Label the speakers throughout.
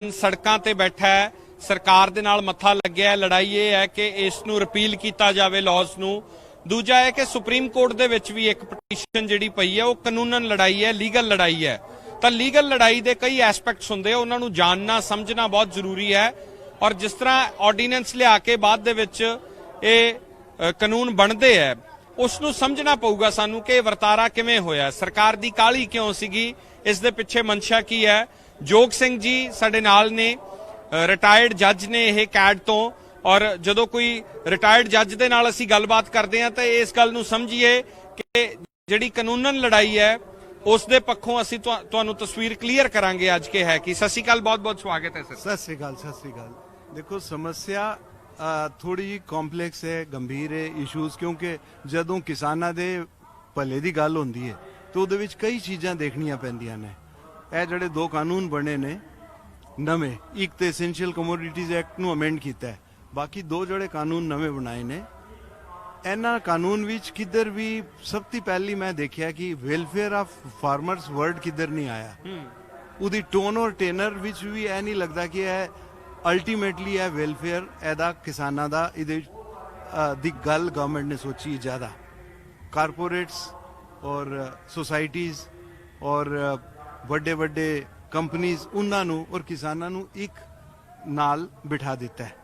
Speaker 1: ਸੜਕਾਂ ਤੇ ਬੈਠਾ ਹੈ, ਸਰਕਾਰ ਦੇ ਨਾਲ ਮੱਥਾ ਲੱਗਿਆ ਹੈ। ਲੜਾਈ ਇਹ ਹੈ ਕਿ ਇਸ ਨੂੰ ਰਿਪੀਲ ਕੀਤਾ ਜਾਵੇ ਲਾਜ਼ ਨੂੰ। ਦੂਜਾ ਹੈ ਕਿ ਸੁਪਰੀਮ ਕੋਰਟ ਦੇ ਵਿੱਚ ਵੀ ਇੱਕ ਪਟੀਸ਼ਨ ਜਿਹੜੀ ਪਈ ਹੈ ਉਹ ਕਾਨੂੰਨਨ ਲੜਾਈ ਹੈ, ਲੀਗਲ ਲੜਾਈ ਹੈ। ਤਾਂ ਲੀਗਲ ਲੜਾਈ ਦੇ ਕਈ ਐਸਪੈਕਟਸ ਹੁੰਦੇ ਆ, ਉਹਨਾਂ ਨੂੰ ਜਾਣਨਾ ਸਮਝਣਾ ਬਹੁਤ ਜ਼ਰੂਰੀ ਹੈ। ਔਰ ਜਿਸ ਤਰ੍ਹਾਂ ਆਰਡੀਨੈਂਸ ਲਿਆ ਕੇ ਬਾਅਦ ਦੇ ਵਿੱਚ ਇਹ ਕਾਨੂੰਨ ਬਣਦੇ ਹੈ, ਉਸ ਨੂੰ ਸਮਝਣਾ ਪਊਗਾ ਸਾਨੂੰ ਕਿ ਇਹ ਵਰਤਾਰਾ ਕਿਵੇਂ ਹੋਇਆ, ਸਰਕਾਰ ਦੀ ਕਾਹਲੀ ਕਿਉਂ ਸੀਗੀ, ਇਸ ਦੇ ਪਿੱਛੇ ਮਨਸ਼ਾ ਕੀ ਹੈ। ਜੋਗ ਸਿੰਘ ਜੀ ਸਾਡੇ ਨਾਲ ਨੇ, ਰਿਟਾਇਰਡ ਜੱਜ ਨੇ ਇਹ ਕੈਡ ਤੋਂ। ਔਰ ਜਦੋਂ ਕੋਈ ਰਿਟਾਇਰਡ ਜੱਜ ਦੇ ਨਾਲ ਅਸੀਂ ਗੱਲਬਾਤ ਕਰਦੇ ਹਾਂ ਤਾਂ ਇਸ ਗੱਲ ਨੂੰ ਸਮਝੀਏ ਕਿ ਜਿਹੜੀ ਕਾਨੂੰਨਨ ਲੜਾਈ ਹੈ ਉਸ ਦੇ ਪੱਖੋਂ ਅਸੀਂ ਤੁਹਾਨੂੰ ਤਸਵੀਰ ਕਲੀਅਰ ਕਰਾਂਗੇ ਅੱਜ ਕੇ ਹੈ ਕਿ। ਸਤਿ ਸ਼੍ਰੀ ਅਕਾਲ, ਬਹੁਤ ਬਹੁਤ ਸਵਾਗਤ ਹੈ ਸਰ।
Speaker 2: सत श्रीकाल सत श्रीकाल। देखो समस्या थोड़ी जी कॉम्पलैक्स है, गंभीर है इशूज़, क्योंकि जदों किसानां दे भले दी गल होंदी है तो ਉਹਦੇ ਵਿੱਚ ਕਈ ਚੀਜ਼ਾਂ ਦੇਖਣੀਆਂ ਪੈਂਦੀਆਂ ਨੇ। ਇਹ ਜਿਹੜੇ ਦੋ ਕਾਨੂੰਨ ਬਣੇ ਨੇ ਨਵੇਂ, ਇੱਕ ਤੇ ਐਸੈਂਸ਼ੀਅਲ ਕਮੋਡਿਟੀਜ਼ ਐਕਟ ਨੂੰ ਅਮੈਂਡ ਕੀਤਾ ਹੈ, ਬਾਕੀ ਦੋ ਜਿਹੜੇ ਕਾਨੂੰਨ ਨਵੇਂ ਬਣਾਏ ਨੇ, ਇਹਨਾਂ ਕਾਨੂੰਨ ਵਿੱਚ ਕਿੱਧਰ ਵੀ ਸਭ ਤੋਂ ਪਹਿਲੀ ਮੈਂ ਦੇਖਿਆ ਕਿ ਵੈਲਫੇਅਰ ਆਫ ਫਾਰਮਰਸ ਵਰਡ ਕਿੱਧਰ ਨਹੀਂ ਆਇਆ। ਉਹਦੀ ਟੋਨ ਔਰ ਟੇਨਰ ਵਿੱਚ ਵੀ ਇਹ ਨਹੀਂ ਲੱਗਦਾ ਕਿ ਇਹ ਅਲਟੀਮੇਟਲੀ ਇਹ ਵੈਲਫੇਅਰ ਇਹਦਾ ਕਿਸਾਨਾਂ ਦਾ ਇਹਦੇ ਦੀ ਗੱਲ ਗਵਰਨਮੈਂਟ ਨੇ ਸੋਚੀ ਜ਼ਿਆਦਾ। ਕਾਰਪੋਰੇਟਸ ਔਰ ਸੁਸਾਇਟੀਜ਼ ਔਰ ਵੱਡੇ ਵੱਡੇ ਕੰਪਨੀਜ਼ ਉਹਨਾਂ ਨੂੰ ਔਰ ਕਿਸਾਨਾਂ ਨੂੰ ਇੱਕ ਨਾਲ ਬਿਠਾ ਦਿੱਤਾ ਹੈ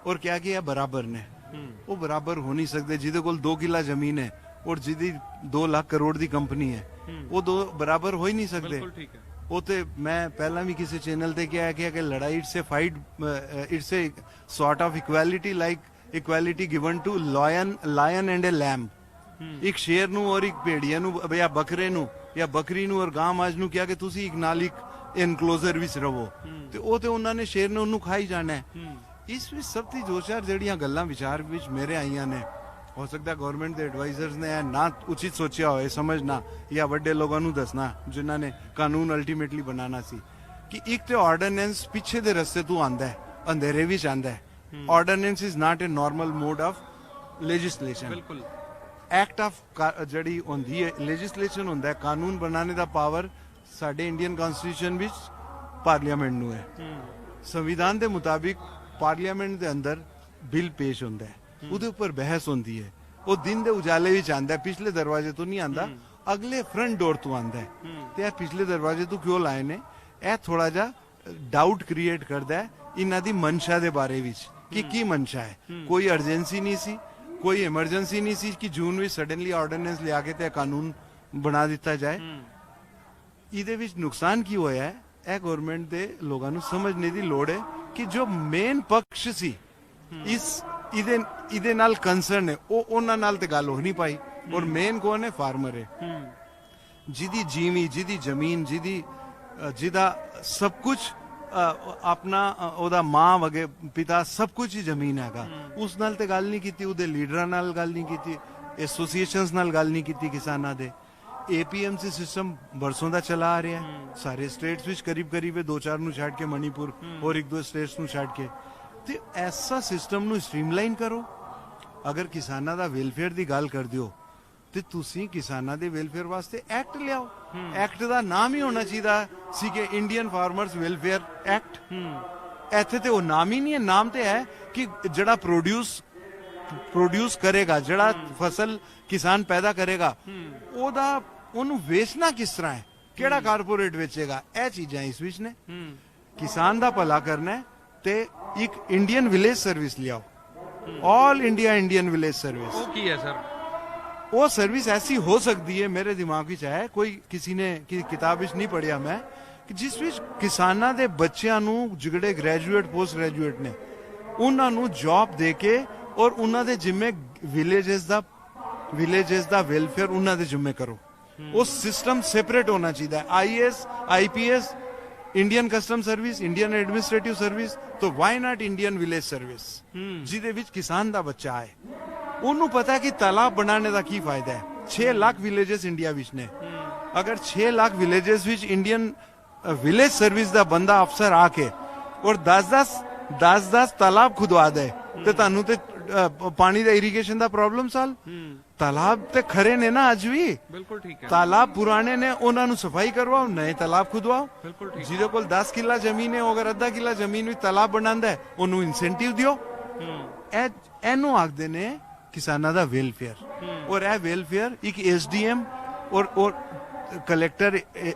Speaker 2: ਔਰ ਕਿਹਾ ਕਿ ਇਹ ਬਰਾਬਰ ਨੇ। ਉਹ ਬਰਾਬਰ ਹੋ ਨਹੀਂ ਸਕਦੇ। ਜਿਹਦੇ ਕੋਲ 2 ਕਿੱਲਾ ਜ਼ਮੀਨ ਹੈ ਔਰ ਜਿਹਦੀ 2 ਲੱਖ ਕਰੋੜ ਦੀ ਕੰਪਨੀ ਹੈ, ਉਹ ਦੋ ਬਰਾਬਰ ਹੋ ਹੀ ਨਹੀਂ ਸਕਦੇ। ਉਹ ਤੇ ਮੈਂ ਪਹਿਲਾਂ ਵੀ ਕਿਸੇ ਚੈਨਲ ਤੇ ਕਿਹਾ ਕਿ ਲੜਾਈ it's a fight, it's a sort of equality, like equality given to lion and a lamb. ਇੱਕ ਸ਼ੇਰ ਨੂੰ ਔਰ ਇੱਕ ਭੇੜੀਆ ਨੂੰ ਜਾਂ ਬੱਕਰੇ ਨੂੰ ਜਾਂ ਬੱਕਰੀ ਨੂੰ ਔਰ ਗਾਂ ਮਾਝ ਨੂੰ ਕਿਹਾ ਕਿ ਤੁਸੀਂ ਇੱਕ ਨਾਲ ਇੱਕ ਇਨਕਲੋਜ਼ਰ ਵਿੱਚ ਰਹੋ, ਤੇ ਉਹ ਤੇ ਉਹਨਾਂ ਨੇ ਸ਼ੇਰ ਨੇ ਉਹਨੂੰ ਖਾਈ ਜਾਣਾ ਹੈ। ਇਸ ਵਿੱਚ ਸਭ ਤੋਂ ਦੋ ਚਾਰ ਜਿਹੜੀਆਂ ਗੱਲਾਂ ਵਿਚਾਰ ਵਿੱਚ ਮੇਰੇ ਆਈਆਂ ਨੇ, ਹੋ ਸਕਦਾ ਗਵਰਨਮੈਂਟ ਦੇ ਐਡਵਾਈਜ਼ਰਸ ਨੇ ਇਹ ਨਾ ਉਚਿਤ ਸੋਚਿਆ ਹੋਏ, ਸਮਝਣਾ ਜਾਂ ਵੱਡੇ ਲੋਕਾਂ ਨੂੰ ਦੱਸਣਾ ਜਿਨ੍ਹਾਂ ਨੇ ਕਾਨੂੰਨ ਅਲਟੀਮੇਟਲੀ ਬਣਾਉਣਾ ਸੀ, ਕਿ ਇੱਕ ਤੇ ਆਰਡੀਨੈਂਸ ਪਿੱਛੇ ਦੇ ਰਸਤੇ ਤੋਂ ਆਂਦਾ ਹੈ, ਅੰਧੇਰੇ ਵਿੱਚ ਆਂਦਾ ਹੈ। Ordinance is not A normal mode of legislation. ਬਿਲਕੁਲ ਐਕਟ ਆਫ ਜਿਹੜੀ ਹੁੰਦੀ ਹੈ ਲੈਜਿਸਲੇਸ਼ਨ ਹੁੰਦਾ ਹੈ, ਕਾਨੂੰਨ ਬਣਾਉਣੇ ਦਾ ਪਾਵਰ ਸਾਡੇ ਇੰਡੀਅਨ ਕਨਸਟੀਟਿਊਸ਼ਨ ਵਿੱਚ ਪਾਰਲੀਮੈਂਟ ਨੂੰ ਹੈ। ਸੰਵਿਧਾਨ ਦੇ ਮੁਤਾਬਿਕ ਪਾਰਲੀਮੈਂਟ ਦੇ ਅੰਦਰ ਬਿੱਲ ਪੇਸ਼ ਹੁੰਦਾ ਹੈ, ਉਹਦੇ ਉੱਪਰ ਬਹਿਸ ਹੁੰਦੀ ਹੈ, ਉਹ ਦਿਨ ਦੇ ਉਜਾਲੇ ਵਿੱਚ ਆਂਦਾ ਹੈ, ਪਿਛਲੇ ਦਰਵਾਜ਼ੇ ਤੋਂ ਨਹੀਂ ਆਂਦਾ, ਅਗਲੇ ਫਰੰਟ ਡੋਰ ਤੋਂ ਆਂਦਾ ਹੈ। ਤੇ ਇਹ ਪਿਛਲੇ ਦਰਵਾਜ਼ੇ ਤੋਂ ਕਿਉਂ ਲਾਏ ਨੇ, ਇਹ ਥੋੜਾ ਜਿਹਾ ਡਾਊਟ ਕ੍ਰੀਏਟ ਕਰਦਾ ਹੈ ਇਹਨਾਂ ਦੀ ਮਨਸ਼ਾ ਦੇ ਬਾਰੇ ਵਿੱਚ ਕਿ ਕੀ ਮਨਸ਼ਾ ਹੈ। ਕੋਈ ਅਰਜੈਂਸੀ ਨਹੀਂ ਸੀ, ਕੋਈ ਐਮਰਜੈਂਸੀ ਨਹੀਂ ਸੀ ਕਿ ਜੂਨ ਵਿੱਚ ਸਡਨਲੀ ਆਰਡੀਨੈਂਸ ਲਿਆ ਕੇ ਤੇ ਕਾਨੂੰਨ ਬਣਾ ਦਿੱਤਾ ਜਾਏ। ਇਹਦੇ ਵਿੱਚ ਨੁਕਸਾਨ ਕੀ ਹੋਇਆ ਹੈ, ਇਹ ਗਵਰਨਮੈਂਟ ਦੇ ਲੋਕਾਂ ਨੂੰ ਸਮਝਣੇ ਦੀ ਲੋੜ ਹੈ ਕਿ ਜੋ ਮੇਨ ਪਕਸ਼ ਸੀ ਇਹਦੇ ਨਾਲ ਕੰਸਰਨ ਹੈ, ਉਹ ਉਹਨਾਂ ਨਾਲ ਤੇ ਗੱਲ ਹੋ ਨਹੀਂ ਪਾਈ। ਔਰ ਮੇਨ ਕੌਣ ਹੈ? ਫਾਰਮਰ ਹੈ, ਜਿਹਦੀ ਜੀਵੀ, ਜਿਹਦੀ ਜ਼ਮੀਨ, ਜਿਹਦਾ ਸਭ ਕੁਝ ਆਪਣਾ, ਉਹਦਾ ਮਾਂ ਵਗੇ ਪਿਤਾ ਸਭ ਕੁਝ ਹੀ ਜ਼ਮੀਨ ਹੈਗਾ, ਉਸ ਨਾਲ ਤੇ ਗੱਲ ਨਹੀਂ ਕੀਤੀ। ਉਹਦੇ ਲੀਡਰਾਂ ਨਾਲ ਗੱਲ ਨਹੀਂ ਕੀਤੀ, ਐਸੋਸੀਏਸ਼ਨਸ ਨਾਲ ਗੱਲ ਨਹੀਂ ਕੀਤੀ ਕਿਸਾਨਾਂ ਦੇ। APMC ਸਿਸਟਮ ਬਰਸੋਂ ਦਾ ਚਲਾ ਆ ਰਿਹਾ ਹੈ ਸਾਰੇ ਸਟੇਟਸ ਵਿੱਚ, ਕਰੀਬ 2-4 ਨੂੰ ਛੱਡ ਕੇ, ਮਣੀਪੁਰ ਔਰ 1-2 ਸਟੇਟਸ ਨੂੰ ਛੱਡ ਕੇ। ਤੇ ਐਸਾ ਸਿਸਟਮ ਨੂੰ ਸਟ੍ਰੀਮਲਾਈਨ ਕਰੋ। ਅਗਰ ਕਿਸਾਨਾਂ ਦਾ ਵੈਲਫੇਅਰ ਦੀ ਗੱਲ ਕਰਦੇ ਹੋ ਤੇ ਤੁਸੀਂ ਕਿਸਾਨਾਂ ਦੇ ਵੈਲਫੇਅਰ ਵਾਸਤੇ ਐਕਟ ਲਿਆਓ। ਐਕਟ ਦਾ ਨਾਮ ਹੀ ਹੋਣਾ ਚਾਹੀਦਾ ਸੀ ਕਿ ਇੰਡੀਅਨ ਫਾਰਮਰਸ ਵੈਲਫੇਅਰ ਐਕਟ। ਇੱਥੇ ਤੇ ਉਹ ਨਾਮ ਹੀ ਨਹੀਂ ਹੈ। ਨਾਮ ਤੇ ਹੈ ਕਿ ਜਿਹੜਾ ਪ੍ਰੋਡਿਊਸ ਕਰੇਗਾ, ਜਿਹੜਾ ਫਸਲ ਕਿਸਾਨ ਪੈਦਾ ਕਰੇਗਾ, ਉਹਨੂੰ ਵੇਚਣਾ ਕਿਸ ਤਰ੍ਹਾਂ ਹੈ, ਕਿਹੜਾ ਕਾਰਪੋਰੇਟ ਵੇਚੇਗਾ, ਇਹ ਚੀਜ਼ਾਂ ਇਸ ਵਿੱਚ ਨੇ। ਕਿਸਾਨ ਦਾ ਭਲਾ ਕਰਨਾ ਹੈ ਤੇ ਇੱਕ ਇੰਡੀਅਨ ਵਿਲੇਜ ਸਰਵਿਸ ਲਿਆਓ, all India Indian village service. ਉਹ ਕੀ ਹੈ ਸਰ? ਉਹ ਸਰਵਿਸ ਐਸੀ ਹੋ ਸਕਦੀ ਹੈ, ਮੇਰੇ ਦਿਮਾਗ ਵਿੱਚ ਹੈ, ਕੋਈ ਕਿਸੇ ਨੇ ਕਿਤਾਬ ਵਿੱਚ ਨਹੀਂ ਪੜ੍ਹਿਆ ਮੈਂ, ਕਿ ਜਿਸ ਵਿੱਚ ਕਿਸਾਨਾਂ ਦੇ ਬੱਚਿਆਂ ਨੂੰ ਜਿਹੜੇ ਗ੍ਰੈਜੂਏਟ ਪੋਸਟ ਗ੍ਰੈਜੂਏਟ ਨੇ ਉਹਨਾਂ ਨੂੰ ਜੌਬ ਦੇ ਕੇ ਔਰ ਉਹਨਾਂ ਦੇ ਜਿੰਮੇ ਵਿਲੇजेस ਦਾ ਵੈਲਫੇਅਰ ਉਹਨਾਂ ਦੇ ਜਿੰਮੇ ਕਰੋ। ਉਹ ਸਿਸਟਮ ਸੈਪਰੇਟ ਹੋਣਾ ਚਾਹੀਦਾ। IAS IPS Indian custom service, Indian administrative service, ਤਾਂ why not Indian village service, ਜਿਹਦੇ ਵਿੱਚ ਕਿਸਾਨ ਦਾ ਬੱਚਾ ਹੈ, ਉਹਨੂੰ ਪਤਾ ਕਿ ਤਾਲਾਬ ਬਣਾਉਣੇ ਦਾ ਕੀ ਫਾਇਦਾ ਹੈ। 6 ਲੱਖ ਵਿਲੇजेस ਇੰਡੀਆ ਵਿੱਚ ਨੇ। ਅਗਰ 6 ਲੱਖ ਵਿਲੇजेस ਵਿੱਚ ਇੰਡੀਅਨ ਵਿਲੇਜ ਸਰਵਿਸ ਦਾ ਬੰਦਾ ਅਫਸਰ ਆ ਕੇ ਔਰ 10-10 ਤਾਲਾਬ ਖੁਦਵਾ ਦੇ ਤੇ ਤੁਹਾਨੂੰ ਤੇ ਪਾਣੀ ਦਾ ਇਰੀਗੇਸ਼ਨ ਦਾ ਪ੍ਰੋਬਲਮ ਸਾਲ ਤਾਲਾਬ ਤੇ ਖਰੇ ਨੇ ਨਾ ਅੱਜ ਵੀ
Speaker 1: ਬਿਲਕੁਲ ਠੀਕ ਹੈ
Speaker 2: ਤਾਲਾਬ ਪੁਰਾਣੇ ਨੇ ਉਹਨਾਂ ਨੂੰ ਸਫਾਈ ਕਰਵਾਓ ਨਏ ਤਾਲਾਬ ਖੁਦਵਾਓ
Speaker 1: ਬਿਲਕੁਲ ਠੀਕ
Speaker 2: ਜਿਹਦੇ ਕੋਲ 10 ਕਿੱਲਾ ਜ਼ਮੀਨ ਹੈ ਅਗਰ ਅੱਧਾ ਕਿੱਲਾ ਜ਼ਮੀਨ ਵੀ ਤਾਲਾਬ ਬਣਾਉਂਦਾ ਹੈ ਉਹਨੂੰ ਇਨਸੈਂਟਿਵ ਦਿਓ ਇਹਨੂੰ ਆਖਦੇ ਨੇ ਕਿਸਾਨਾਂ ਦਾ ਵੈਲਫੇਅਰ ਔਰ ਇਹ ਵੈਲਫੇਅਰ ਇੱਕ ਐਸਡੀਐਮ ਔਰ ਕਲੈਕਟਰ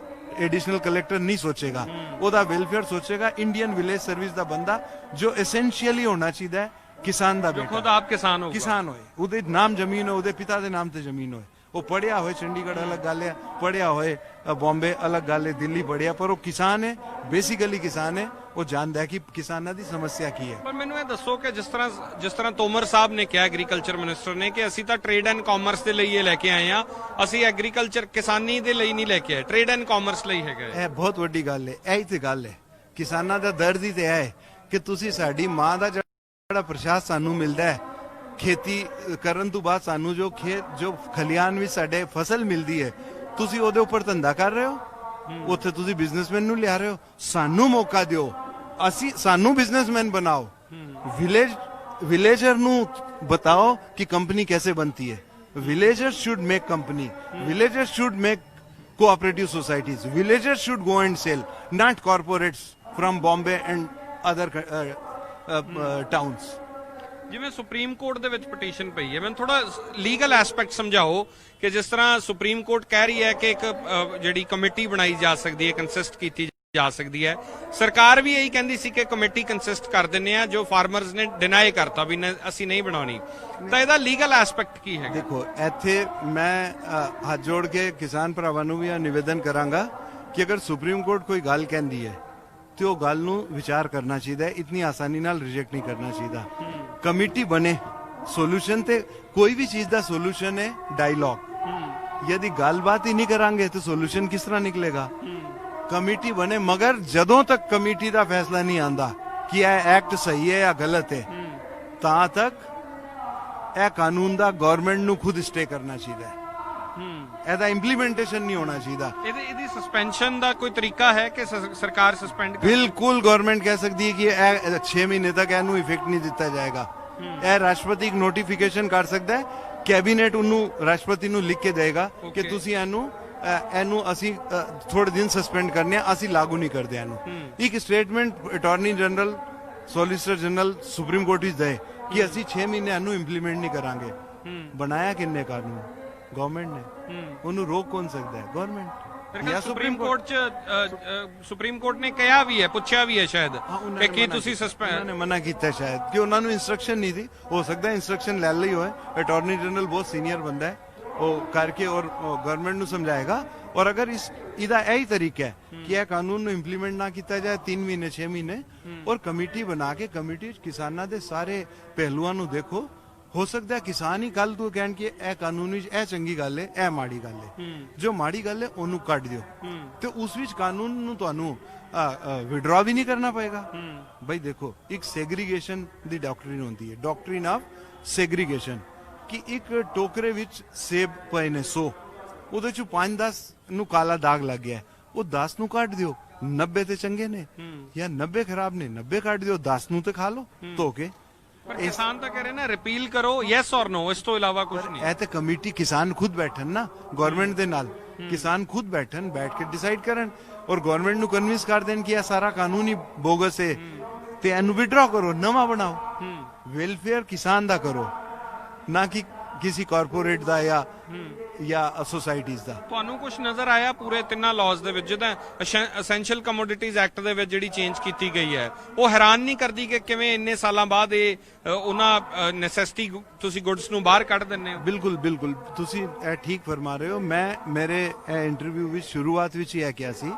Speaker 2: एडिशनल कलेक्टर नहीं सोचेगा ਉਹਦਾ ਵੈਲਫੇਅਰ ਸੋਚੇਗਾ ਇੰਡੀਅਨ ਵਿਲੇਜ ਸਰਵਿਸ ਦਾ ਬੰਦਾ ਜੋ ਐਸੈਂਸ਼ੀਅਲੀ ਹੋਣਾ ਚਾਹੀਦਾ ਹੈ ਕਿਸਾਨ ਦਾ ਬੇਟਾ
Speaker 1: ਖੁਦ ਆਪ ਕਿਸਾਨ ਹੋ
Speaker 2: ਕਿਸਾਨ ਹੋਏ ਉਹਦੇ ਨਾਮ ਜ਼ਮੀਨ ਹੋਏ ਉਹਦੇ ਪਿਤਾ ਦੇ ਨਾਮ ਤੇ ਜ਼ਮੀਨ ਹੋਏ ਉਹ ਪੜਿਆ ਹੋਏ ਚੰਡੀਗੜ੍ਹ ਅਲੱਗ ਗੱਲ ਹੈ ਪੜਿਆ ਹੋਏ ਬੰਬੇ ਅਲੱਗ ਗੱਲ ਹੈ ਦਿੱਲੀ ਪੜਿਆ ਪਰ ਉਹ ਕਿਸਾਨ ਹੈ ਬੇਸਿਕਲੀ ਕਿਸਾਨ ਹੈ ਉਹ ਜਾਣਦਾ ਹੈ ਕਿ ਕਿਸਾਨਾਂ ਦੀ ਸਮੱਸਿਆ ਕੀ ਹੈ
Speaker 1: ਪਰ ਮੈਨੂੰ ਇਹ ਦੱਸੋ ਕਿ ਜਿਸ ਤਰ੍ਹਾਂ ਤੋਮਰ ਸਾਹਿਬ ਨੇ ਕਿਹਾ ਐਗਰੀਕਲਚਰ ਮਿਨਿਸਟਰ ਨੇ ਕਿ ਅਸੀਂ ਤਾਂ ਟ੍ਰੇਡ ਐਂਡ ਕਾਮਰਸ ਦੇ ਲਈ ਇਹ ਲੈ ਕੇ ਆਏ ਆ ਅਸੀਂ ਐਗਰੀਕਲਚਰ ਕਿਸਾਨੀ ਦੇ ਲਈ ਨਹੀਂ ਲੈ ਕੇ ਆਏ ਟ੍ਰੇਡ ਐਂਡ ਕਾਮਰਸ ਲਈ ਹੈਗਾ
Speaker 2: ਇਹ ਬਹੁਤ ਵੱਡੀ ਗੱਲ ਹੈ ਇਹੀ ਤੇ ਗੱਲ ਹੈ ਕਿਸਾਨਾਂ ਦਾ ਦਰਦ ਹੀ ਤੇ ਹੈ ਕਿ ਤੁਸੀਂ ਸਾਡੀ ਮਾਂ ਦਾ ਜਿਹੜਾ ਪ੍ਰਸ਼ਾਦ ਸਾਨੂੰ ਮਿਲਦਾ ਹੈ ਖੇਤੀ ਕਰਨ ਤੋਂ ਬਾਅਦ ਸਾਨੂੰ ਜੋ ਖਲਿਆਣ ਵਿੱਚ ਸਾਡੇ ਫਸਲ ਮਿਲਦੀ ਹੈ ਤੁਸੀਂ ਉਹਦੇ ਉੱਪਰ ਧੰਦਾ ਕਰ ਰਹੇ ਹੋ ਉੱਥੇ ਤੁਸੀਂ ਬਿਜ਼ਨਸਮੈਨ ਨੂੰ ਲਿਆ ਰਹੇ ਹੋ ਸਾਨੂੰ ਮੌਕਾ ਦਿਓ ਸਾਨੂੰ ਬਿਜ਼ਨਸਮੈਨ ਬਣਾਓ ਵਿਲੇਜਰ ਨੂੰ बताओ कि कंपनी कैसे बनती है villagers should make company villagers should make cooperative societies villagers should go and sell not corporates from Bombay and other towns
Speaker 1: ਜਿਵੇਂ ਸੁਪਰੀਮ ਕੋਰਟ ਦੇ ਵਿੱਚ ਪਟੀਸ਼ਨ ਪਈ ਹੈ ਮੈਨੂੰ ਥੋੜਾ ਲੀਗਲ ਐਸਪੈਕਟ ਸਮਝਾਓ ਕਿ ਜਿਸ ਤਰ੍ਹਾਂ ਸੁਪਰੀਮ ਕੋਰਟ ਕਹਿ ਰਹੀ ਹੈ ਕਿ ਇੱਕ ਜਿਹੜੀ ਕਮੇਟੀ ਬਣਾਈ ਜਾ ਸਕਦੀ ਹੈ ਕੰਸਿਸਟ ਕੀਤੀ ਜਾ ਸਕਦੀ ਹੈ ਸਰਕਾਰ ਵੀ ਇਹੀ ਕਹਿੰਦੀ ਸੀ ਕਿ ਕਮੇਟੀ ਕੰਸਿਸਟ ਕਰ ਦਿੰਨੇ ਆ ਜੋ ਫਾਰਮਰਸ ਨੇ ਡਿਨਾਈ ਕਰਤਾ ਵੀ ਅਸੀਂ ਨਹੀਂ ਬਣਾਉਣੀ ਤਾਂ ਇਹਦਾ ਲੀਗਲ ਐਸਪੈਕਟ ਕੀ ਹੈ
Speaker 2: ਦੇਖੋ ਇੱਥੇ ਮੈਂ ਹੱਥ ਜੋੜ ਕੇ ਕਿਸਾਨ ਭਰਾਵਾਂ ਨੂੰ ਵੀ ਇਹ ਨਿਵੇਦਨ ਕਰਾਂਗਾ ਕਿ ਅਗਰ ਸੁਪਰੀਮ ਕੋਰਟ ਕੋਈ ਗੱਲ ਕਹਿੰਦੀ ਹੈ ਤੇ ਉਹ ਗੱਲ ਨੂੰ ਵਿਚਾਰ ਕਰਨਾ ਚਾਹੀਦਾ ਹੈ ਇਤਨੀ ਆਸਾਨੀ ਨਾਲ ਰਿਜੈਕਟ ਨਹੀਂ ਕਰਨਾ ਚਾਹੀਦਾ ਕਮੇਟੀ ਬਣੇ ਸੋਲੂਸ਼ਨ ਤੇ ਕੋਈ ਵੀ ਚੀਜ਼ ਦਾ ਸੋਲੂਸ਼ਨ ਹੈ ਡਾਇਲੌਗ ਯਦि ਗੱਲਬਾਤ ਹੀ ਨਹੀਂ ਕਰਾਂਗੇ ਤਾਂ ਸੋਲੂਸ਼ਨ ਕਿਸ ਤਰ੍ਹਾਂ ਨਿਕਲੇਗਾ ਕਮੇਟੀ ਬਣੇ ਮਗਰ ਜਦੋਂ ਤੱਕ ਕਮੇਟੀ ਦਾ ਫੈਸਲਾ ਨਹੀਂ ਆਂਦਾ ਕਿ ਇਹ ਐਕਟ ਸਹੀ ਹੈ ਜਾਂ ਗਲਤ ਹੈ ਤਾਂ ਤੱਕ ਇਹ ਕਾਨੂੰਨ ਦਾ ਗਵਰਨਮੈਂਟ ਨੂੰ ਖੁਦ ਸਟੇ ਕਰਨਾ ਚਾਹੀਦਾ ਹੈ ਇਹਦਾ ਇੰਪਲੀਮੈਂਟੇਸ਼ਨ ਨਹੀਂ ਹੋਣਾ ਚਾਹੀਦਾ
Speaker 1: ਇਹਦੀ ਸਸਪੈਂਸ਼ਨ ਦਾ ਕੋਈ ਤਰੀਕਾ ਹੈ ਕਿ ਸਰਕਾਰ ਸਸਪੈਂਡ
Speaker 2: ਬਿਲਕੁਲ ਗਵਰਨਮੈਂਟ ਕਹਿ ਸਕਦੀ ਹੈ ਕਿ ਇਹ 6 ਮਹੀਨੇ ਤੱਕ ਇਹਨੂੰ ਇਫੈਕਟ ਨਹੀਂ ਦਿੱਤਾ ਜਾਏਗਾ ਇਹ ਰਾਸ਼ਟਰਪਤੀ ਇੱਕ ਨੋਟੀਫਿਕੇਸ਼ਨ ਕਰ ਸਕਦਾ ਹੈ ਕੈਬਨਿਟ ਉਹਨੂੰ ਰਾਸ਼ਟਰਪਤੀ ਨੂੰ ਲਿਖ ਕੇ ਦੇਗਾ ਕਿ ਤੁਸੀਂ ਇਹਨੂੰ ਅਸੀਂ ਥੋੜੇ ਦਿਨ ਸਸਪੈਂਡ ਕਰਨੇ ਆ ਅਸੀਂ ਲਾਗੂ ਨਹੀਂ ਕਰਦੇ ਇਹਨੂੰ ਇੱਕ statement attorney general solicitor general supreme court ਵਿੱਚ ਦੇ ਕਿ ਅਸੀਂ 6 ਮਹੀਨੇ ਇਹਨੂੰ ਇੰਪਲੀਮੈਂਟ ਨਹੀਂ ਕਰਾਂਗੇ ਬਣਾਇਆ ਕਿੰਨੇ ਕਾਨੂੰਨ ਗਵਰਨਮੈਂਟ ਨੇ ਉਹਨੂੰ ਰੋਕ ਕੌਣ ਸਕਦਾ ਹੈ ਗਵਰਨਮੈਂਟ
Speaker 1: ਜਾਂ ਸੁਪਰੀਮ ਕੋਰਟ ਸੁਪਰੀਮ ਕੋਰਟ ਨੇ ਕਿਹਾ ਵੀ ਹੈ ਪੁੱਛਿਆ ਵੀ ਹੈ ਸ਼ਾਇਦ ਕਿ ਕੀ ਤੁਸੀਂ ਸਸਪੈਂਡ
Speaker 2: ਨੇ ਮਨਾ ਕੀਤਾ ਸ਼ਾਇਦ ਕਿ ਉਹਨਾਂ ਨੂੰ ਇਨਸਟਰਕਸ਼ਨ ਨਹੀਂ ਸੀ ਹੋ ਸਕਦਾ ਇਨਸਟਰਕਸ਼ਨ ਲੈ ਲਈ ਹੋਏ ਅਟਾਰਨੀ ਜਨਰਲ ਬਹੁਤ ਸੀਨੀਅਰ ਬੰਦਾ ਹੈ ਉਹ ਕਰਕੇ ਔਰ ਗਵਰਨਮੈਂਟ ਨੂੰ ਸਮਝਾਏਗਾ ਔਰ ਅਗਰ ਇਹਦਾ ਇਹੀ ਤਰੀਕਾ ਹੈ ਕਿ ਇਹ ਕਾਨੂੰਨ ਨੂੰ ਇੰਪਲੀਮੈਂਟ ਨਾ ਕੀਤਾ ਜਾਏ 3 ਮਹੀਨੇ 6 ਮਹੀਨੇ ਔਰ ਕਮੇਟੀ ਬਣਾ ਕੇ ਕਮੇਟੀ ਵਿੱਚ ਕਿਸਾਨਾਂ ਦੇ ਸਾਰੇ ਪਹਿਲੂਆਂ ਨੂੰ ਦੇਖੋ ਹੋ ਸਕਦਾ ਕਿਸਾਨ ਹੀ ਕੱਲ ਤੋਂ ਕਹਿਣ ਕਿ ਇਹ ਕਾਨੂੰਨ ਵਿੱਚ ਇਹ ਚੰਗੀ ਗੱਲ ਹੈ ਇਹ ਮਾੜੀ ਗੱਲ ਹੈ ਜੋ ਮਾੜੀ ਗੱਲ ਹੈ ਉਹਨੂੰ ਕੱਢ ਦਿਓ ਤੇ ਉਸ ਵਿੱਚ ਕਾਨੂੰਨ ਨੂੰ ਤੁਹਾਨੂੰ ਵਿਡਰਾ ਵੀ ਨਹੀਂ ਕਰਨਾ ਪਏਗਾ ਬਈ ਦੇਖੋ ਇੱਕ ਸੈਗਰੀਗੇਸ਼ਨ ਦੀ ਡਾਕਟਰੀਨ ਹੁੰਦੀ ਹੈ ਡਾਕਟਰੀਨ ਆਫ ਸੈਗਰੀਗੇਸ਼ਨ ਕਿ ਇੱਕ ਟੋਕਰੇ ਵਿੱਚ ਸੇਬ ਪਏ ਨੇ 100 ਉਹਦੇ ਚ 5-10 ਨੂੰ ਕਾਲਾ ਦਾਗ ਲੱਗ ਗਿਆ ਉਹ 10 ਨੂੰ ਕੱਢ ਦਿਓ 90 ਤੇ ਚੰਗੇ ਨੇ ਜਾਂ 90 ਖਰਾਬ ਨੇ 90 ਕੱਢ ਦਿਓ 10 ਨੂੰ ਤੇ ਖਾ ਲਓ ਧੋ ਕੇ
Speaker 1: ਪਰ ਕਿਸਾਨ ਤਾਂ ਕਹਿ ਰਹੇ ਨਾ ਰਿਪੀਲ ਕਰੋ ਯੈਸ ਔਰ ਨੋ ਇਸ ਤੋਂ ਇਲਾਵਾ ਕੁਝ ਨਹੀਂ
Speaker 2: ਇਹ ਤੇ ਕਮੇਟੀ ਕਿਸਾਨ ਖੁਦ ਬੈਠਣ ਨਾ ਗਵਰਨਮੈਂਟ ਦੇ ਨਾਲ ਕਿਸਾਨ ਖੁਦ ਬੈਠ ਕੇ ਡਿਸਾਈਡ ਕਰਨ ਔਰ ਗਵਰਨਮੈਂਟ ਨੂੰ ਕਨਵਿੰਸ ਕਰ ਦੇਣ ਕਿ ਇਹ ਸਾਰਾ ਕਾਨੂੰਨ ਹੀ ਬੋਗਸ ਹੈ ਤੇ ਇਹਨੂੰ ਵਿਡਰਾ ਕਰੋ ਨਵਾਂ ਬਣਾਓ ਵੈਲਫੇਅਰ ਕਿਸਾਨ ਦਾ ਕਰੋ ਨਾ ਕਿ ਕਿਸੇ ਕਾਰਪੋਰੇਟ ਦਾ ਜਾਂ ਸੋਸਾਇਟੀਜ਼ ਦਾ
Speaker 1: ਤੁਹਾਨੂੰ ਕੁਝ ਨਜ਼ਰ ਆਇਆ ਪੂਰੇ ਤਿੰਨਾਂ ਲਾਜ਼ ਦੇ ਵਿੱਚ ਜਿੱਦਾਂ ਐਸੈਂਸ਼ੀਅਲ ਕਮੋਡਿਟੀਜ਼ ਐਕਟ ਦੇ ਵਿੱਚ ਜਿਹੜੀ ਚੇਂਜ ਕੀਤੀ ਗਈ ਹੈ ਉਹ ਹੈਰਾਨ ਨਹੀਂ ਕਰਦੀ ਕਿ ਕਿਵੇਂ ਇੰਨੇ ਸਾਲਾਂ ਬਾਅਦ ਇਹ ਉਹਨਾਂ ਨੈਸੈਸਿਟੀ ਤੁਸੀਂ ਗੁੱਡਸ ਨੂੰ ਬਾਹਰ ਕੱਢ ਦਿੰਦੇ ਹੋ
Speaker 2: ਬਿਲਕੁਲ ਤੁਸੀਂ ਇਹ ਠੀਕ ਫਰਮਾ ਰਹੇ ਹੋ ਮੈਂ ਮੇਰੇ ਇੰਟਰਵਿਊ ਵਿੱਚ ਸ਼ੁਰੂਆਤ ਵਿੱਚ ਹੀ ਇਹ ਕਿਹਾ ਸੀ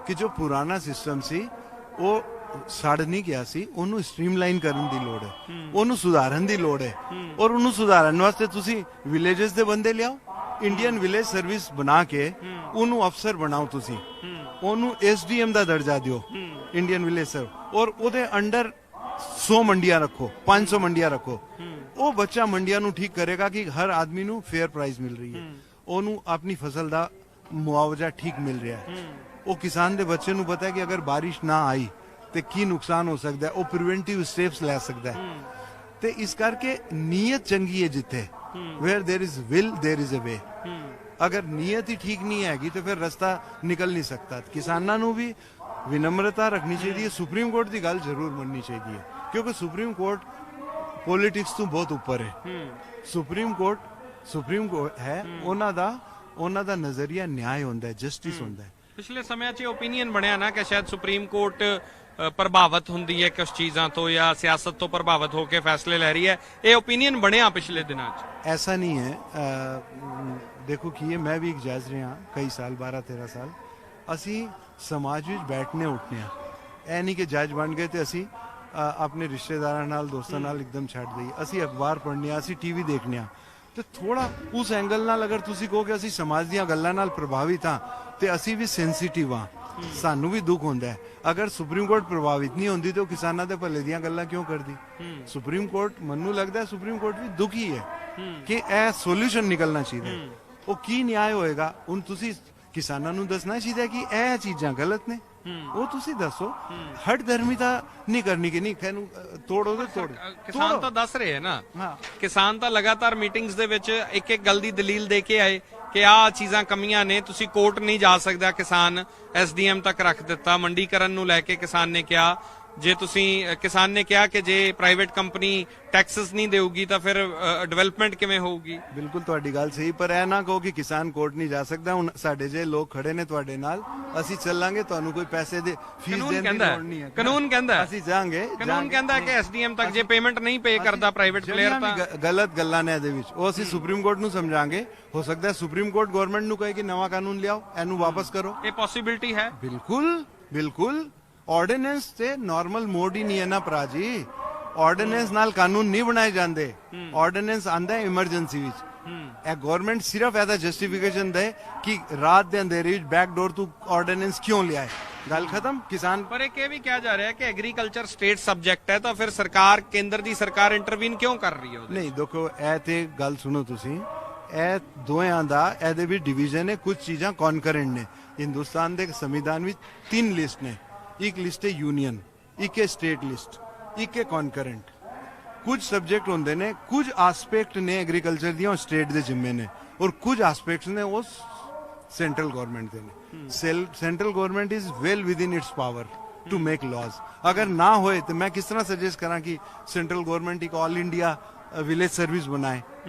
Speaker 2: ਕਿ ਜੋ ਪੁਰਾਣਾ ਸਿਸਟਮ ਸੀ ਉਹ ਸੜ ਨਹੀਂ ਗਿਆ ਸੀ ਉਹਨੂੰ ਸਟ੍ਰੀਮਲਾਈਨ ਕਰਨ ਦੀ ਲੋੜ ਹੈ ਉਹਨੂੰ ਸੁਧਾਰਨ ਦੀ ਲੋੜ ਹੈ ਔਰ ਉਹਨੂੰ ਸੁਧਾਰਨ ਵਾਸਤੇ ਤੁਸੀਂ ਵਿਲੇजेस ਦੇ ਬੰਦੇ ਲਿਆਓ ਇੰਡੀਅਨ ਵਿਲੇਜ ਸਰਵਿਸ ਬਣਾ ਕੇ ਉਹਨੂੰ ਅਫਸਰ ਬਣਾਓ ਤੁਸੀਂ ਉਹਨੂੰ ਐਸਡੀਐਮ ਦਾ ਦਰਜਾ ਦਿਓ ਇੰਡੀਅਨ ਵਿਲੇਜ ਸਰ ਔਰ ਉਹਦੇ ਅੰਡਰ 100 ਮੰਡੀਆਂ ਰੱਖੋ 500 ਮੰਡੀਆਂ ਰੱਖੋ ਉਹ ਬੱਚਾ ਮੰਡੀਆਂ ਨੂੰ ਠੀਕ ਕਰੇਗਾ ਕਿ ਹਰ ਆਦਮੀ ਨੂੰ ਫੇਅਰ ਪ੍ਰਾਈਸ ਮਿਲ ਰਹੀ ਹੈ ਉਹਨੂੰ ਆਪਣੀ ਫਸਲ ਦਾ ਮੁਆਵਜ਼ਾ ਠੀਕ ਮਿਲ ਰਿਹਾ ਹੈ ਉਹ ਕਿਸਾਨ ਦੇ ਬੱਚੇ ਨੂੰ ਪਤਾ ਹੈ ਕਿ ਅਗਰ ਬਾਰਿਸ਼ ਨਾ ਆਈ ਤੇ ਕੀ ਨੁਕਸਾਨ ਹੋ ਸਕਦਾ ਹੈ ਉਹ ਪ੍ਰੀਵੈਂਟਿਵ ਸਟੈਪਸ ਲੈ ਸਕਦਾ ਹੈ ਤੇ ਇਸ ਕਰਕੇ ਨੀਅਤ ਚੰਗੀ ਹੈ ਜਿੱਥੇ where there is will there is a way ਅਗਰ ਨੀਅਤ ਹੀ ਠੀਕ ਨਹੀਂ ਹੈਗੀ ਤੇ ਫਿਰ ਰਸਤਾ ਨਿਕਲ ਨਹੀਂ ਸਕਦਾ ਕਿਸਾਨਾਂ ਨੂੰ ਵੀ ਵਿਨਮਰਤਾ ਰੱਖਣੀ ਚਾਹੀਦੀ ਹੈ ਸੁਪਰੀਮ ਕੋਰਟ ਦੀ ਗੱਲ ਜ਼ਰੂਰ ਮੰਨਣੀ ਚਾਹੀਦੀ ਹੈ ਕਿਉਂਕਿ ਸੁਪਰੀਮ ਕੋਰਟ ਪੋਲਿਟਿਕਸ ਤੋਂ ਬਹੁਤ ਉੱਪਰ ਹੈ ਸੁਪਰੀਮ ਕੋਰਟ ਹੈ ਉਹਨਾਂ ਦਾ ਨਜ਼ਰੀਆ ਨਿਆਂ ਹੁੰਦਾ ਹੈ ਜਸਟਿਸ ਹੁੰਦਾ ਹੈ
Speaker 1: ਪਿਛਲੇ ਸਮਿਆਂ 'ਚ ਓਪੀਨੀਅਨ ਬਣਿਆ ਨਾ ਕਿ ਸ਼ਾਇਦ ਸੁਪਰੀਮ ਕੋਰਟ ਪ੍ਰਭਾਵਿਤ ਹੁੰਦੀ ਹੈ ਕੁਝ ਚੀਜ਼ਾਂ ਤੋਂ ਜਾਂ ਸਿਆਸਤ ਤੋਂ ਪ੍ਰਭਾਵਿਤ ਹੋ ਕੇ ਫੈਸਲੇ ਲੈ ਰਹੀ ਹੈ ਇਹ ਓਪੀਨੀਅਨ ਬਣਿਆ ਪਿਛਲੇ ਦਿਨਾਂ 'ਚ
Speaker 2: ਐਸਾ ਨਹੀਂ ਹੈ ਦੇਖੋ ਕੀ ਹੈ ਮੈਂ ਵੀ ਇੱਕ ਜੱਜ ਰਿਹਾ ਕਈ ਸਾਲ 12-13 ਸਾਲ ਅਸੀਂ ਸਮਾਜ ਵਿੱਚ ਬੈਠਨੇ ਉੱਠਨੇ ਆ ਇਹ ਨਹੀਂ ਕਿ ਜੱਜ ਬਣ ਗਏ ਤੇ ਅਸੀਂ ਆਪਣੇ ਰਿਸ਼ਤੇਦਾਰਾਂ ਨਾਲ ਦੋਸਤਾਂ ਨਾਲ ਇੱਕਦਮ ਛੱਡ ਦਈਏ ਅਸੀਂ ਅਖਬਾਰ ਪੜ੍ਹਨੇ ਆ ਅਸੀਂ ਟੀਵੀ ਦੇਖਨੇ ਆ ਤੇ ਥੋੜਾ ਉਸ ਐਂਗਲ ਨਾਲ ਅਗਰ ਤੁਸੀਂ ਕਹੋ ਕਿ ਅਸੀਂ ਸਮਾਜ ਦੀਆਂ ਗੱਲਾਂ ਨਾਲ ਪ੍ਰਭਾਵਿਤ ਹਾਂ ਤੇ ਅਸੀਂ ਵੀ ਸੈਂਸਿਟਿਵ ਹਾਂ ਸਾਨੂੰ ਵੀ ਦੁੱਖ ਹੁੰਦਾ ਹੈ ਅਗਰ ਸੁਪਰੀਮ ਕੋਰਟ ਪ੍ਰਭਾਵਿਤ ਨਹੀਂ ਹੁੰਦੀ ਤੇ ਉਹ ਕਿਸਾਨਾਂ ਦੇ ਭਲੇ ਦੀਆਂ ਗੱਲਾਂ ਕਿਉਂ ਕਰਦੀ ਸੁਪਰੀਮ ਕੋਰਟ ਮੈਨੂੰ ਲੱਗਦਾ ਹੈ ਸੁਪਰੀਮ ਕੋਰਟ ਵੀ ਦੁਖੀ ਹੈ ਕਿ ਇਹ ਸੋਲੂਸ਼ਨ ਨਿਕਲਣਾ ਚਾਹੀਦਾ ਉਹ ਕੀ ਨਿਆਂ ਹੋਏਗਾ ਹੁਣ ਤੁਸੀਂ ਕਿਸਾਨਾਂ ਨੂੰ ਦੱਸਣਾ ਚਾਹੀਦਾ ਕਿ ਇਹ ਚੀਜ਼ਾਂ ਗਲਤ ਨੇ ਉਹ ਤੁਸੀਂ ਦੱਸੋ ਹਟ ਧਰਮੀਤਾ ਨਹੀਂ ਕਰਨੀ ਕਿ ਨਹੀਂ ਇਹਨੂੰ ਤੋੜੋ ਤੇ ਤੋੜੋ
Speaker 1: ਕਿਸਾਨ ਤਾਂ ਦੱਸ ਰਹੇ ਹੈ ਨਾ ਕਿਸਾਨ ਤਾਂ ਲਗਾਤਾਰ ਮੀਟਿੰਗਸ ਦੇ ਵਿੱਚ ਇੱਕ ਇੱਕ ਗੱਲ ਦੀ ਦਲੀਲ ਦੇ ਕੇ ਆਏ ਕਿ ਆਹ ਚੀਜ਼ਾਂ ਕਮੀਆਂ ਨੇ ਤੁਸੀਂ ਕੋਰਟ ਨਹੀਂ ਜਾ ਸਕਦਾ ਕਿਸਾਨ ਐਸਡੀਐਮ ਤੱਕ ਰੱਖ ਦਿੱਤਾ ਮੰਡੀਕਰਨ ਨੂੰ ਲੈ ਕੇ ਕਿਸਾਨ ਨੇ ਕਿਹਾ ਜੇ ਤੁਸੀਂ ਕਿਸਾਨ ਨੇ ਕਿਹਾ ਕਿ ਜੇ ਪ੍ਰਾਈਵੇਟ ਕੰਪਨੀ ਟੈਕਸਸ ਨਹੀਂ ਦੇਊਗੀ ਤਾਂ ਫਿਰ ਡਿਵੈਲਪਮੈਂਟ ਕਿਵੇਂ ਹੋਊਗੀ
Speaker 2: ਬਿਲਕੁਲ ਤੁਹਾਡੀ ਗੱਲ ਸਹੀ ਪਰ ਇਹ ਨਾ ਕਹੋ ਕਿ ਕਿਸਾਨ ਕੋਰਟ ਨਹੀਂ ਜਾ ਸਕਦਾ ਹੁਣ ਸਾਡੇ ਜੇ ਲੋਕ ਖੜੇ ਨੇ ਤੁਹਾਡੇ ਨਾਲ ਅਸੀਂ ਚੱਲਾਂਗੇ ਤੁਹਾਨੂੰ ਕੋਈ ਪੈਸੇ ਦੇ ਫੀਸ ਦੇਣ ਦੀ ਲੋੜ ਨਹੀਂ ਹੈ
Speaker 1: ਕਾਨੂੰਨ ਕਹਿੰਦਾ
Speaker 2: ਅਸੀਂ ਜਾਾਂਗੇ
Speaker 1: ਕਾਨੂੰਨ ਕਹਿੰਦਾ ਕਿ ਐਸਡੀਐਮ ਤੱਕ ਜੇ ਪੇਮੈਂਟ ਨਹੀਂ ਪੇ ਕਰਦਾ ਪ੍ਰਾਈਵੇਟ ਪਲੇਅਰ ਤਾਂ
Speaker 2: ਗਲਤ ਗੱਲਾਂ ਨੇ ਇਹਦੇ ਵਿੱਚ ਉਹ ਅਸੀਂ ਸੁਪਰੀਮ ਕੋਰਟ ਨੂੰ ਸਮਝਾਂਗੇ ਹੋ ਸਕਦਾ ਹੈ ਸੁਪਰੀਮ ਕੋਰਟ ਗਵਰਨਮੈਂਟ ਨੂੰ ਕਹੇ ਕਿ ਨਵਾਂ ਕਾਨੂੰਨ ਲਿਆਓ ਇਹਨੂੰ ਵਾਪਸ ਕਰੋ
Speaker 1: ਇਹ ਪੋਸਿਬਿਲਿਟੀ ਹੈ
Speaker 2: ਬਿਲਕੁਲ ਆਰਡੀਨੈਂਸ ਤੇ ਨਾਰਮਲ ਮੋਡ ਹੀ ਨਹੀਂ ਹੈ ਨਾ ਭਰਾ ਜੀ ਆਰਡੀਨੈਂਸ ਨਾਲ ਕਾਨੂੰਨ ਨਹੀਂ ਬਣਾਏ ਜਾਂਦੇ ਆਰਡੀਨੈਂਸ ਆਂਦਾ ਹੈ ਐਮਰਜੈਂਸੀ ਵਿੱਚ ਇਹ ਗਵਰਨਮੈਂਟ ਸਿਰਫ ਇਹਦਾ ਜਸਟੀਫਿਕੇਸ਼ਨ ਦੇ ਕਿ ਰਾਤ ਦੇ ਅੰਧੇਰੇ ਵਿੱਚ ਬੈਕਡੋਰ ਤੋਂ ਆਰਡੀਨੈਂਸ ਕਿਉਂ ਲਿਆਏ ਗੱਲ ਖਤਮ ਕਿਸਾਨ
Speaker 1: ਪਰ ਇਹ ਵੀ ਕਿਹਾ ਜਾ ਰਿਹਾ ਹੈ ਕਿ ਐਗਰੀਕਲਚਰ ਸਟੇਟ ਸਬਜੈਕਟ ਹੈ ਤਾਂ ਫਿਰ ਸਰਕਾਰ ਕੇਂਦਰ ਦੀ ਸਰਕਾਰ ਇੰਟਰਵੀਨ ਕਿਉਂ ਕਰ ਰਹੀ ਹੈ
Speaker 2: ਨਹੀਂ ਦੇਖੋ ਇਹ ਤੇ ਗੱਲ ਸੁਣੋ ਤੁਸੀਂ ਇਹ ਦੋਹਾਂ ਦਾ ਇਹਦੇ ਵਿੱਚ ਡਿਵੀਜ਼ਨ ਹੈ ਕੁਝ ਚੀਜ਼ਾਂ ਕਨਕਰੈਂਟ ਨੇ ਹਿੰਦੁਸਤਾਨ ਦੇ ਸੰਵਿਧਾਨ ਵਿੱਚ 3 ਲਿਸਟ ਨੇ ਇੱਕ ਲਿਸਟ ਹੈ ਯੂਨੀਅਨ ਇੱਕ ਹੈ ਸਟੇਟ ਲਿਸਟ ਇੱਕ ਹੈ ਕਨਕਰੈਂਟ ਕੁਝ ਸਬਜੈਕਟ ਹੁੰਦੇ ਨੇ ਕੁਝ ਐਸਪੈਕਟ ਨੇ ਐਗਰੀਕਲਚਰ ਦੀਆਂ ਸਟੇਟ ਦੇ ਜ਼ਿੰਮੇ ਨੇ ਔਰ ਕੁਝ ਐਸਪੈਕਟਸ ਨੇ ਉਹ ਸੈਂਟਰਲ ਗਵਰਨਮੈਂਟ ਦੇ ਨੇ central government is well within its power to make laws ਅਗਰ ਨਾ ਹੋਏ ਤਾਂ ਮੈਂ ਕਿਸ ਤਰ੍ਹਾਂ ਸੁਜੈਸਟ ਕਰਾਂ ਕਿ ਸੈਂਟਰਲ ਗਵਰਨਮੈਂਟ ਇੱਕ ਆਲ ਇੰਡੀਆ ਵਿਲੇਜ ਸਰਵਿਸ ਬਣਾਏ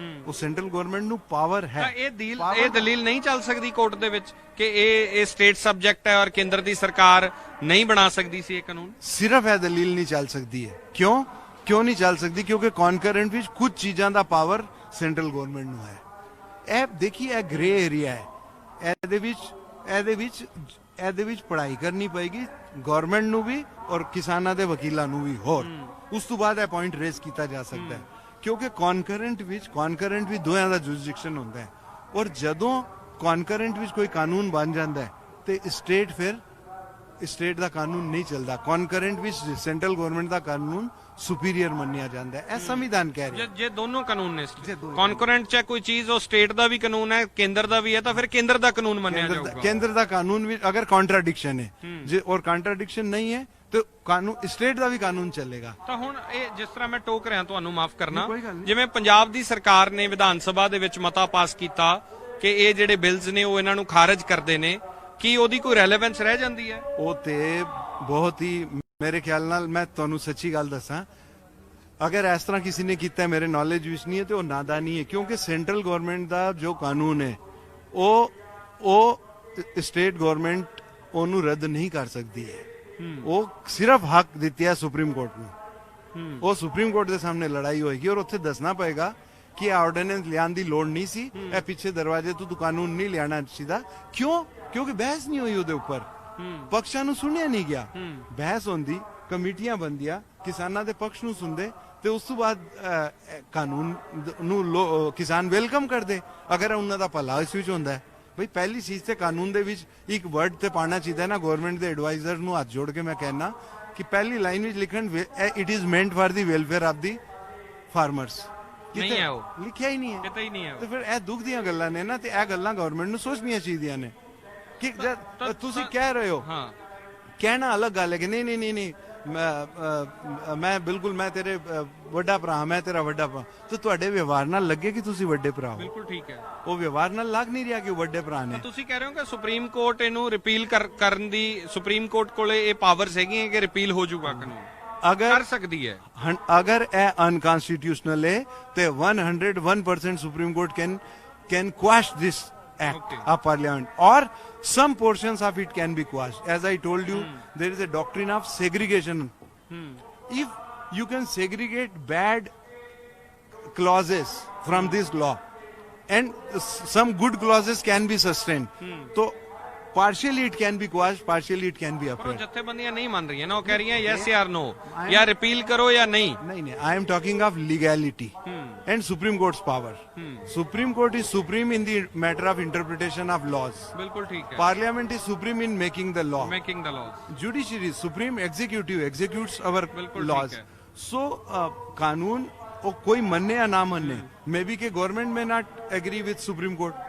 Speaker 2: ਉਹ ਸੈਂਟਰਲ ਗਵਰਨਮੈਂਟ ਨੂੰ ਪਾਵਰ ਹੈ
Speaker 1: ਇਹ ਦਲੀਲ ਨਹੀਂ ਚੱਲ ਸਕਦੀ ਕੋਰਟ ਦੇ ਵਿੱਚ ਕਿ ਇਹ ਸਟੇਟ ਸਬਜੈਕਟ ਹੈ ਔਰ ਕੇਂਦਰ ਦੀ ਸਰਕਾਰ ਨਹੀਂ ਬਣਾ ਸਕਦੀ ਸੀ ਇਹ ਕਾਨੂੰਨ
Speaker 2: ਸਿਰਫ ਇਹ ਦਲੀਲ ਨਹੀਂ ਚੱਲ ਸਕਦੀ ਹੈ ਕਿਉਂ ਨਹੀਂ ਚੱਲ ਸਕਦੀ ਕਿਉਂਕਿ ਕਨਕਰੈਂਟ ਵਿੱਚ ਕੁਝ ਚੀਜ਼ਾਂ ਦਾ ਪਾਵਰ ਸੈਂਟਰਲ ਗਵਰਨਮੈਂਟ ਨੂੰ ਹੈ ਇਹ ਦੇਖੀਏ ਇਹ ਗ੍ਰੇ ਏਰੀਆ ਹੈ ਇਹਦੇ ਵਿੱਚ ਪੜ੍ਹਾਈ ਕਰਨੀ ਪਏਗੀ ਗਵਰਨਮੈਂਟ ਨੂੰ ਵੀ ਔਰ ਕਿਸਾਨਾਂ ਦੇ ਵਕੀਲਾਂ ਨੂੰ ਵੀ ਹੋਰ ਉਸ ਤੋਂ ਬਾਅਦ ਇਹ ਪੁਆਇੰਟ ਰੇਜ਼ ਕੀਤਾ ਜਾ ਸਕਦਾ ਹੈ ਕਿਉਂਕਿ ਕਨਕਰੈਂਟ ਵੀ ਦੋਹਾਂ ਦਾ ਜੁਰਿਸਡਿਕਸ਼ਨ ਹੁੰਦਾ ਹੈ ਔਰ ਜਦੋਂ ਕਨਕਰੈਂਟ ਵਿੱਚ ਕੋਈ ਕਾਨੂੰਨ ਬਣ ਜਾਂਦਾ ਹੈ ਤੇ ਸਟੇਟ ਦਾ ਕਾਨੂੰਨ ਨਹੀਂ ਚੱਲਦਾ ਕਨਕਰੈਂਟ ਵਿੱਚ ਸੈਂਟਰਲ ਗਵਰਨਮੈਂਟ ਦਾ ਕਾਨੂੰਨ ਸੁਪੀਰੀਅਰ ਮੰਨਿਆ ਜਾਂਦਾ ਹੈ ਇਹ ਸੰਵਿਧਾਨ ਕਹਿ ਰਿਹਾ
Speaker 1: ਜੇ ਦੋਨੋਂ ਕਾਨੂੰਨ ਨੇ ਕਨਕਰੈਂਟ ਚ ਕੋਈ ਚੀਜ਼ ਉਹ ਸਟੇਟ ਦਾ ਵੀ ਕਾਨੂੰਨ ਹੈ ਕੇਂਦਰ ਦਾ ਵੀ ਹੈ ਤਾਂ ਫਿਰ ਕੇਂਦਰ ਦਾ ਕਾਨੂੰਨ ਮੰਨਿਆ ਜਾਊਗਾ
Speaker 2: ਕੇਂਦਰ ਦਾ ਕਾਨੂੰਨ ਵੀ ਅਗਰ ਕੰਟਰਾਡਿਕਸ਼ਨ ਹੈ ਜੇ ਔਰ ਕੰਟਰਾਡਿਕਸ਼ਨ ਨਹੀਂ ਹੈ ਤੇ ਕਾਨੂੰਨ ਸਟੇਟ ਦਾ ਵੀ ਕਾਨੂੰਨ ਚੱਲੇਗਾ
Speaker 1: ਤਾਂ ਹੁਣ ਇਹ ਜਿਸ ਤਰ੍ਹਾਂ ਮੈਂ ਟੋਕ ਰਿਹਾ ਤੁਹਾਨੂੰ ਮਾਫ ਕਰਨਾ ਜਿਵੇਂ ਪੰਜਾਬ ਦੀ ਸਰਕਾਰ ਨੇ ਵਿਧਾਨ ਸਭਾ ਦੇ ਵਿੱਚ ਮਤਾ ਪਾਸ ਕੀਤਾ ਕਿ ਇਹ ਜਿਹੜੇ ਬਿੱਲਸ ਨੇ ਉਹ ਇਹਨਾਂ ਨੂੰ ਖਾਰਜ ਕਰਦੇ ਨੇ ਕੀ ਉਹਦੀ ਕੋਈ ਰੈਲੇਵੈਂਸ ਰਹਿ ਜਾਂਦੀ ਹੈ
Speaker 2: ਉਹ ਤੇ ਬਹੁਤ ਹੀ ਮੇਰੇ ਖਿਆਲ ਨਾਲ ਮੈਂ ਤੁਹਾਨੂੰ ਸੱਚੀ ਗੱਲ ਦੱਸਾਂ ਅਗਰ ਇਸ ਤਰ੍ਹਾਂ ਕਿਸੇ ਨੇ ਕੀਤਾ ਮੇਰੇ ਨੌਲੇਜ ਵਿੱਚ ਨਹੀਂ ਹੈ ਤੇ ਉਹ ਨਾਦਾਨੀ ਹੈ ਕਿਉਂਕਿ ਸੈਂਟਰਲ ਗਵਰਨਮੈਂਟ ਦਾ ਜੋ ਕਾਨੂੰਨ ਹੈ ਉਹ ਸਟੇਟ ਗਵਰਨਮੈਂਟ ਉਹਨੂੰ ਰੱਦ ਨਹੀਂ ਕਰ ਸਕਦੀ ਹੈ ਉਹ ਸਿਰਫ ਹੱਕ ਦਿੱਤੀ ਹੈ ਸੁਪਰੀਮ ਕੋਰਟ ਨੂੰ ਉਹ ਸੁਪਰੀਮ ਕੋਰਟ ਦੇ ਸਾਹਮਣੇ ਲੜਾਈ ਹੋਏਗੀ ਔਰ ਉੱਥੇ ਦੱਸਣਾ ਪਏਗਾ ਕਿ ਇਹ ਆਰਡੀਨੈਂਸ ਲਿਆਉਣ ਦੀ ਲੋੜ ਨਹੀਂ ਸੀ ਇਹ ਪਿੱਛੇ ਦਰਵਾਜ਼ੇ ਤੋਂ ਕਾਨੂੰਨ ਨਹੀਂ ਲਿਆਣਾ ਚਾਹੀਦਾ ਕਿਉਂਕਿ ਬਹਿਸ ਨਹੀਂ ਹੋਈ ਉਹਦੇ ਉੱਪਰ ਪੱਖਾਂ ਨੂੰ ਸੁਣਿਆ ਨਹੀਂ ਗਿਆ ਬਹਿਸ ਹੁੰਦੀ ਕਮੇਟੀਆਂ ਬਣਦੀਆਂ ਕਿਸਾਨਾਂ ਦੇ ਪੱਖ ਨੂੰ ਸੁਣਦੇ ਤੇ ਉਸ ਤੋਂ ਬਾਅਦ ਕਾਨੂੰਨ ਨੂੰ ਕਿਸਾਨ ਵੈਲਕਮ ਕਰਦੇ ਅਗਰ ਉਹਨਾਂ ਦਾ ਭਲਾ ਇਸ ਵਿੱਚ ਹੁੰਦਾ ਹੈ ਬਈ ਪਹਿਲੀ ਚੀਜ਼ ਤੇ ਕਾਨੂੰਨ ਦੇ ਵਿੱਚ ਇੱਕ ਵਰਡ ਤੇ ਪਾਣਾ ਚਾਹੀਦਾ ਨਾ ਗਵਰਨਮੈਂਟ ਦੇ ਐਡਵਾਈਜ਼ਰ ਨੂੰ ਹੱਥ ਜੋੜ ਕੇ ਮੈਂ ਕਹਿਣਾ ਕਿ ਪਹਿਲੀ ਲਾਈਨ ਵਿੱਚ ਲਿਖਣ it is meant for the welfare of the farmers
Speaker 1: ਨਹੀਂ ਹੈ ਉਹ
Speaker 2: ਲਿਖਿਆ ਹੀ ਨਹੀਂ ਹੈ
Speaker 1: ਕਿਤੇ ਹੀ ਨਹੀਂ ਹੈ
Speaker 2: ਤੇ ਫਿਰ ਇਹ ਦੁੱਖ ਦੀਆਂ ਗੱਲਾਂ ਨੇ ਨਾ ਤੇ ਇਹ ਗੱਲਾਂ ਗਵਰਨਮੈਂਟ ਨੂੰ ਸੋਚਣੀਆਂ ਚਾਹੀਦੀਆਂ ਨੇ ਕਿ ਤੁਸੀਂ ਕਹਿ ਰਹੇ ਹੋ ਕਹਿਣਾ ਅਲੱਗ ਗੱਲ ਹੈ ਕਿ ਨਹੀਂ ਮੈਂ ਬਿਲਕੁਲ ਮੈਂ ਤੇਰੇ ਵੱਡਾ ਭਰਾ ਮੈਂ ਤੇਰਾ ਵੱਡਾ ਭਰਾ ਤੇ ਤੁਹਾਡੇ ਵਿਵਹਾਰ ਨਾਲ ਲੱਗੇ ਕਿ ਤੁਸੀਂ ਵੱਡੇ ਭਰਾ ਹੋ
Speaker 1: ਬਿਲਕੁਲ ਠੀਕ ਹੈ।
Speaker 2: ਉਹ ਵਿਵਹਾਰ ਨਾਲ ਲੱਗ ਨਹੀਂ ਰਿਹਾ ਕਿ ਉਹ ਵੱਡੇ ਭਰਾ ਨੇ
Speaker 1: ਤੁਸੀਂ ਕਹਿ ਰਹੇ ਹੋ ਕਿ ਸੁਪਰੀਮ ਕੋਰਟ ਇਹਨੂੰ ਰਿਪੀਲ ਕਰਨ ਦੀ ਸੁਪਰੀਮ ਕੋਰਟ ਕੋਲੇ ਇਹ ਪਾਵਰਸ ਹੈਗੀਆਂ ਕਿ ਰਿਪੀਲ ਹੋ ਜਾਊਗਾ ਕਾਨੂੰਨ
Speaker 2: ਅਗਰ
Speaker 1: ਕਰ ਸਕਦੀ ਹੈ।
Speaker 2: ਅਗਰ ਇਹ ਅਨਕਨਸਟੀਟਿਊਸ਼ਨਲ ਹੈ ਤੇ 101% supreme court can quash this act
Speaker 1: Okay.
Speaker 2: of parliament, or some portions of it can be quashed. As I told you, there is a doctrine of segregation. If you can segregate bad clauses from this law and some good clauses can be sustained, so partially it can be quashed, partially it can be
Speaker 1: ਪਰ ਉਹ
Speaker 2: upheld.
Speaker 1: ਜਥੇਬੰਦੀਆਂ ਨਹੀਂ ਮੰਨ ਰਹੀਆਂ ਨਾ, ਉਹ ਕਹਿ ਰਹੀਆਂ ਯੈਸ ਜਾਂ ਨੋ, ਜਾਂ ਰਿਪੀਲ ਕਰੋ ਜਾਂ ਨਹੀਂ।
Speaker 2: No, I am talking of legality and Supreme Court's power. Supreme Court is supreme in the matter of interpretation of laws.
Speaker 1: ਬਿਲਕੁਲ ਠੀਕ ਹੈ।
Speaker 2: Parliament is supreme in making the law.
Speaker 1: Making the ਲਾਜ਼।
Speaker 2: Judiciary is supreme, executive executes our
Speaker 1: बिल्कुल
Speaker 2: laws.
Speaker 1: ठीक है।
Speaker 2: So कानून वो कोई मन्ने या ना मन्ने, maybe के government may not agree with Supreme Court.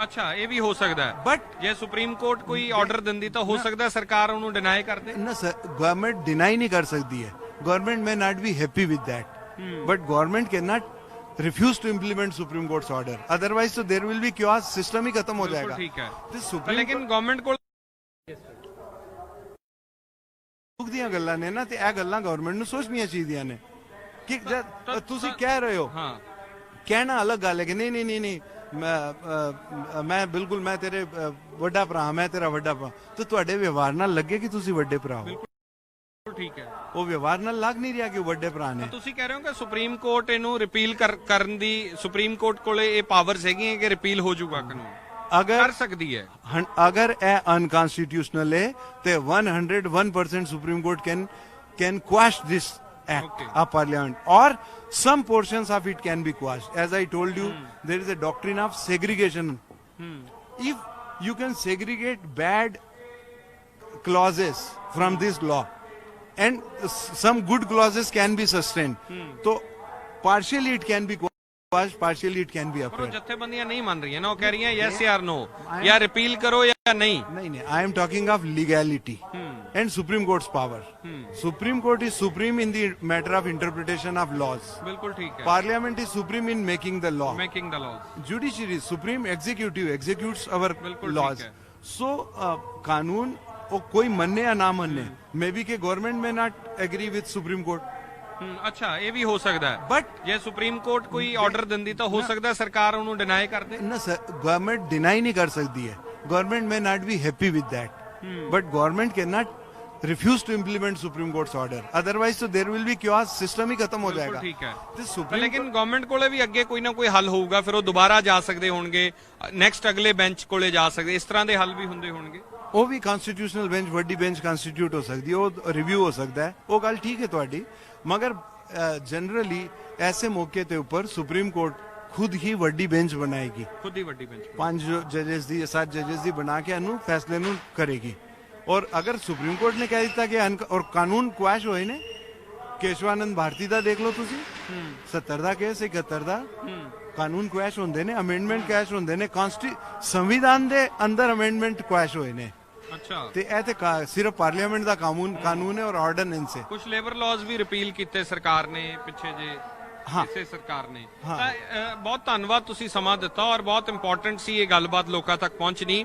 Speaker 1: ਅੱਛਾ, ਇਹ ਵੀ ਹੋ ਸਕਦਾ ਹੈ।
Speaker 2: But
Speaker 1: ਜੇ ਸੁਪਰੀਮ ਕੋਰਟ ਕੋਈ ਆਰਡਰ ਦਿੰਦੀ ਤਾਂ ਹੋ ਸਕਦਾ ਸਰਕਾਰ ਉਹਨੂੰ ਡਿਨਾਈ ਕਰ ਦੇ।
Speaker 2: ना सर, गवर्नमेंट डिनाई नहीं कर सकती है. Government may not be happy with that, but government cannot refuse to implement Supreme Court's order. Otherwise, so there will be chaos. System ही खत्म हो
Speaker 1: ਬਿਲਕੁਲ
Speaker 2: जाएगा.
Speaker 1: ਠੀਕ ਹੈ।
Speaker 2: ਤੇ
Speaker 1: ਪਰ
Speaker 2: Supreme
Speaker 1: ਲੇਕਿਨ ਗਵਰਨਮੈਂਟ ਕੋਲ
Speaker 2: Court ਦੀਆਂ ਗੱਲਾਂ ਨੇ ਨਾ, ਤੇ ਇਹ ਗੱਲਾਂ ਗਵਰਨਮੈਂਟ ਨੂੰ ਸੋਚਣੀਆਂ ਚਾਹੀਦੀਆਂ ਨੇ ਕਿ ਜਦ ਤੁਸੀਂ ਕਹਿ ਰਹੇ ਹੋ,
Speaker 1: ਹਾਂ
Speaker 2: ਕਹਿਣਾ ਅਲੱਗ ਗੱਲ ਹੈ ਕਿ ਨਹੀਂ ਨਹੀਂ ਨਹੀਂ ਨਹੀਂ ਮੈਂ ਬਿਲਕੁਲ ਮੈਂ ਤੇਰੇ ਵੱਡਾ ਭਰਾ ਮੈਂ ਤੇਰਾ ਵੱਡਾ ਭਰਾ ਤੇ ਤੁਹਾਡੇ ਵਿਵਹਾਰ ਨਾਲ ਲੱਗੇ ਕਿ ਤੁਸੀਂ ਵੱਡੇ ਭਰਾ ਹੋ।
Speaker 1: ਬਿਲਕੁਲ ਠੀਕ ਹੈ।
Speaker 2: ਉਹ ਵਿਵਹਾਰ ਨਾਲ ਲੱਗ ਨਹੀਂ ਰਿਹਾ ਕਿ ਉਹ ਵੱਡੇ ਭਰਾ ਨੇ।
Speaker 1: ਤੁਸੀਂ ਕਹਿ ਰਹੇ ਹੋ ਕਿ ਸੁਪਰੀਮ ਕੋਰਟ ਇਹਨੂੰ ਰਿਪੀਲ ਕਰਨ ਦੀ ਸੁਪਰੀਮ ਕੋਰਟ ਕੋਲੇ ਇਹ ਪਾਵਰਸ ਹੈਗੀਆਂ ਕਿ ਰਿਪੀਲ ਹੋ ਜਾਊਗਾ ਕਾਨੂੰਨ
Speaker 2: ਅਗਰ
Speaker 1: ਕਰ ਸਕਦੀ ਹੈ।
Speaker 2: ਅਗਰ ਇਹ ਅਨਕਨਸਟੀਟਿਊਸ਼ਨਲ ਹੈ ਤੇ 101% supreme court can quash this act
Speaker 1: Okay.
Speaker 2: of parliament, or some portions of it can be quashed. As I told you, there is a doctrine of segregation. If you can segregate bad clauses from this law and some good clauses can be sustained, so partially it can be quashed, partially it can be
Speaker 1: ਪਰ ਉਹ
Speaker 2: upheld.
Speaker 1: ਜਥੇਬੰਦੀਆਂ ਨਹੀਂ ਮੰਨ ਰਹੀਆਂ ਨਾ, ਉਹ ਕਹਿ ਰਹੀਆਂ ਯੈਸ ਜਾਂ ਨੋ, ਜਾਂ ਰਿਪੀਲ ਕਰੋ ਜਾਂ ਨਹੀਂ।
Speaker 2: नहीं, I am talking of legality and Supreme Court's power. Supreme Court is supreme in the matter of interpretation of laws.
Speaker 1: ਬਿਲਕੁਲ ਠੀਕ ਹੈ।
Speaker 2: Parliament is supreme in making the law.
Speaker 1: Making the ਲਾਜ਼।
Speaker 2: Judiciary is supreme, executive executes our
Speaker 1: बिल्कुल
Speaker 2: laws.
Speaker 1: ठीक है।
Speaker 2: So कानून वो कोई मन्ने या ना मन्ने, maybe के government may not agree with Supreme Court.
Speaker 1: ਅੱਛਾ, ਇਹ ਵੀ ਹੋ ਸਕਦਾ ਹੈ।
Speaker 2: But
Speaker 1: ਜੇ ਸੁਪਰੀਮ ਕੋਰਟ ਕੋਈ ਆਰਡਰ ਦਿੰਦੀ ਤਾਂ ਹੋ ਸਕਦਾ ਸਰਕਾਰ ਉਹਨੂੰ ਡਿਨਾਈ ਕਰ ਦੇ।
Speaker 2: ना सर, government deny नहीं कर सकती है. Government may not be happy with that, but government cannot refuse to implement Supreme Court's order. Otherwise, so there will be chaos. System ही खत्म हो
Speaker 1: ਬਿਲਕੁਲ
Speaker 2: जाएगा.
Speaker 1: ਠੀਕ ਹੈ।
Speaker 2: ਤੇ
Speaker 1: ਪਰ
Speaker 2: Supreme
Speaker 1: ਲੇਕਿਨ ਗਵਰਨਮੈਂਟ ਕੋਲੇ ਵੀ ਅੱਗੇ ਕੋਈ ਨਾ ਕੋਈ ਹੱਲ ਹੋਊਗਾ, ਫਿਰ ਉਹ ਦੁਬਾਰਾ ਜਾ ਸਕਦੇ ਹੋਣਗੇ, ਨੈਕਸਟ ਅਗਲੇ ਬੈਂਚ ਕੋਲੇ ਜਾ ਸਕਦੇ, ਇਸ ਤਰ੍ਹਾਂ ਦੇ ਹੱਲ ਵੀ ਹੁੰਦੇ ਹੋਣਗੇ।
Speaker 2: ਉਹ ਵੀ ਕਨਸਟੀਟਿਊਸ਼ਨਲ ਬੈਂਚ ਵੱਡੀ ਬੈਂਚ ਕੰਸਟੀਟਿਊਟ ਹੋ ਸਕਦੀ ਹੈ, ਉਹ ਰਿਵਿਊ ਹੋ ਸਕਦਾ ਹੈ, ਉਹ ਗੱਲ ਠੀਕ ਹੈ ਤੁਹਾਡੀ, ਮਗਰ ਜਨਰਲੀ ਐਸੇ ਮੌਕੇ ਤੇ ਉੱਪਰ ਸੁਪਰੀਮ ਕੋਰਟ ਖੁਦ ਹੀ ਵੱਡੀ ਬੈਂਚ ਬਣਾਏਗੀ,
Speaker 1: ਖੁਦ ਹੀ ਵੱਡੀ ਬੈਂਚ।
Speaker 2: 5 ਜजेस ਦੀ 7 ਜजेस ਦੀ ਬਣਾ ਕੇ ਇਹਨੂੰ ਫੈਸਲੇ ਨੂੰ ਕਰੇਗੀ। ਔਰ ਅਗਰ ਸੁਪਰੀਮ ਕੋਰਟ ਨੇ ਕਹਿ ਦਿੱਤਾ ਕਿ ਔਰ ਕਾਨੂੰਨ ਕੁਐਸ਼ ਹੋਏ ਨੇ, ਕੇਸ਼ਵਾਨੰਦ ਭਾਰਤੀ ਦਾ ਦੇਖ ਲਓ ਤੁਸੀਂ, 70 ਦਾ ਕੇਸ 71 ਦਾ, ਕਾਨੂੰਨ ਕੁਐਸ਼ ਹੁੰਦੇ ਨੇ, ਅਮੈਂਡਮੈਂਟ ਕੁਐਸ਼ ਹੁੰਦੇ ਨੇ, ਸੰਵਿਧਾਨ ਦੇ ਅੰਦਰ ਅਮੈਂਡਮੈਂਟ ਕੁਐਸ਼ ਹੋਏ ਨੇ।
Speaker 1: ਅੱਛਾ,
Speaker 2: ਤੇ ਇਹ ਤੇ ਸਿਰਫ ਪਾਰਲੀਮੈਂਟ ਦਾ ਕਾਨੂੰਨ ਹੈ ਔਰ ਆਰਡੀਨੈਂਸ ਹੈ।
Speaker 1: ਕੁਝ ਲੇਬਰ ਲਾਜ਼ ਵੀ ਰਿਪੀਲ ਕੀਤੇ ਸਰਕਾਰ ਨੇ ਪਿੱਛੇ ਜੇ,
Speaker 2: ਹਾਂ।
Speaker 1: ਇਸੇ ਸਰਕਾਰ ਨੇ।
Speaker 2: ਹਾਂ।
Speaker 1: ਤਾਂ ਬਹੁਤ ਧੰਨਵਾਦ, ਤੁਸੀਂ ਸਮਾਂ ਦਿੱਤਾ ਔਰ ਬਹੁਤ ਇੰਪੋਰਟੈਂਟ ਸੀ ਇਹ ਗੱਲਬਾਤ ਲੋਕਾਂ ਤੱਕ ਪਹੁੰਚਣੀ।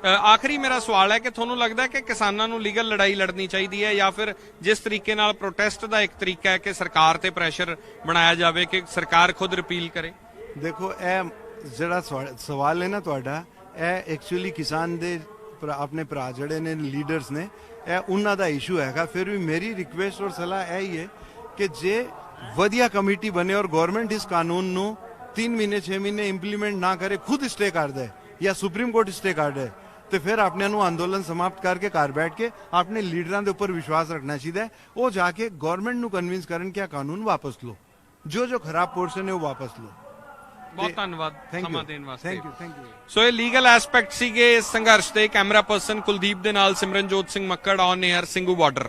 Speaker 1: ਆਖਰੀ ਮੇਰਾ ਸਵਾਲ ਹੈ ਕਿ ਤੁਹਾਨੂੰ ਲੱਗਦਾ ਹੈ ਕਿ ਕਿਸਾਨਾਂ ਨੂੰ ਲੀਗਲ ਲੜਾਈ ਲੜਨੀ ਚਾਹੀਦੀ ਹੈ, ਜਾਂ ਫਿਰ ਜਿਸ ਤਰੀਕੇ ਨਾਲ ਪ੍ਰੋਟੈਸਟ ਦਾ ਇੱਕ ਤਰੀਕਾ ਹੈ ਕਿ ਸਰਕਾਰ ਤੇ ਪ੍ਰੈਸ਼ਰ ਬਣਾਇਆ ਜਾਵੇ ਕਿ ਸਰਕਾਰ ਖੁਦ ਰਿਪੀਲ ਕਰੇ?
Speaker 2: ਦੇਖੋ, ਇਹ ਜਿਹੜਾ ਸਵਾਲ ਹੈ ਨਾ ਤੁਹਾਡਾ, ਇਹ ਐਕਚੁਅਲੀ ਕਿਸਾਨ ਦੇ ਆਪਣੇ ਭਰਾ ਜਿਹੜੇ ਨੇ ਲੀਡਰਸ ਨੇ, ਇਹ ਉਹਨਾਂ ਦਾ ਇਸ਼ੂ ਹੈਗਾ। ਫਿਰ ਵੀ ਮੇਰੀ ਰਿਕੁਐਸਟ ਔਰ ਸਲਾਹ ਇਹ ਹੀ ਹੈ ਕਿ ਜੇ ਵਧੀਆ ਕਮੇਟੀ ਬਣੇ ਔਰ ਗਵਰਨਮੈਂਟ ਇਸ ਕਾਨੂੰਨ ਨੂੰ 3 ਮਹੀਨੇ 6 ਮਹੀਨੇ ਇੰਪਲੀਮੈਂਟ ਨਾ ਕਰੇ, ਖੁਦ ਸਟੇ ਕਰ ਦੇ ਜਾਂ ਸੁਪਰੀਮ ਕੋਰਟ ਸਟੇ ਕਰ ਦੇ, ਤੇ ਫਿਰ ਆਪਣੇ ਨੂੰ ਅੰਦੋਲਨ ਸਮਾਪਤ ਕਰਕੇ ਘਰ ਬੈਠ ਕੇ ਆਪਣੇ ਲੀਡਰਾਂ ਦੇ ਉੱਪਰ ਵਿਸ਼ਵਾਸ ਰੱਖਣਾ ਚਾਹੀਦਾ ਹੈ। ਉਹ ਜਾ ਕੇ ਗਵਰਨਮੈਂਟ ਨੂੰ ਕਨਵਿੰਸ ਕਰਨ ਕਿ ਇਹ ਕਾਨੂੰਨ ਵਾਪਸ ਲਓ, ਜੋ ਖਰਾਬ ਪੋਰਸ਼ਨ ਹੈ ਉਹ ਵਾਪਸ ਲਓ।
Speaker 1: ਬਹੁਤ ਧੰਨਵਾਦ
Speaker 2: Thank you.
Speaker 1: ਸਮਾਂ ਦੇਣ ਵਾਸਤੇ।
Speaker 2: Thank you, thank you.
Speaker 1: ਸੋ ਇਹ ਲੀਗਲ ਐਸਪੈਕਟ ਸੀਗੇ ਇਸ ਸੰਘਰਸ਼ ਦੇ। ਕੈਮਰਾ ਪਰਸਨ ਕੁਲਦੀਪ ਦੇ ਨਾਲ Simranjot Singh Makkar, on air, Singhu border.